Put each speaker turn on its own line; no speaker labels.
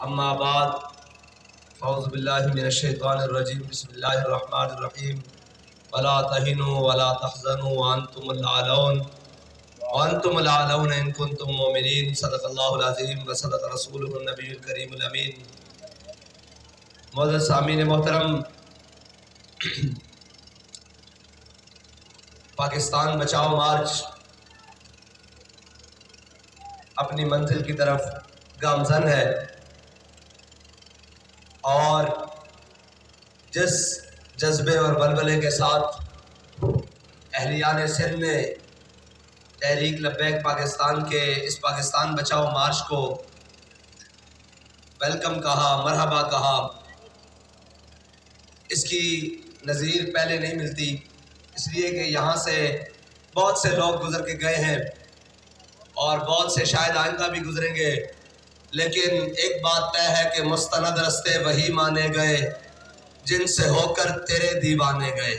اما بعد اعوذ باللہ من الشیطان الرجیم بسم اللہ الرحمن الرحیم ولا تہنوا ولا تحزنوا وانتم الاعلون ان کنتم مؤمنین صدق اللہ العظیم وصدق رسولہ النبی الکریم الامین۔ معزز سامعین محترم، پاکستان بچاؤ مارچ اپنی منزل کی طرف گامزن ہے، اور جس جذبے اور بلبلے کے ساتھ اہلیان سندھ نے تحریک لبیک پاکستان کے اس پاکستان بچاؤ مارچ کو ویلکم کہا، مرحبا کہا، اس کی نظیر پہلے نہیں ملتی، اس لیے کہ یہاں سے بہت سے لوگ گزر کے گئے ہیں اور بہت سے شاید آئندہ بھی گزریں گے، لیکن ایک بات طے ہے کہ مستند رستے وہی مانے گئے جن سے ہو کر تیرے دیوانے گئے۔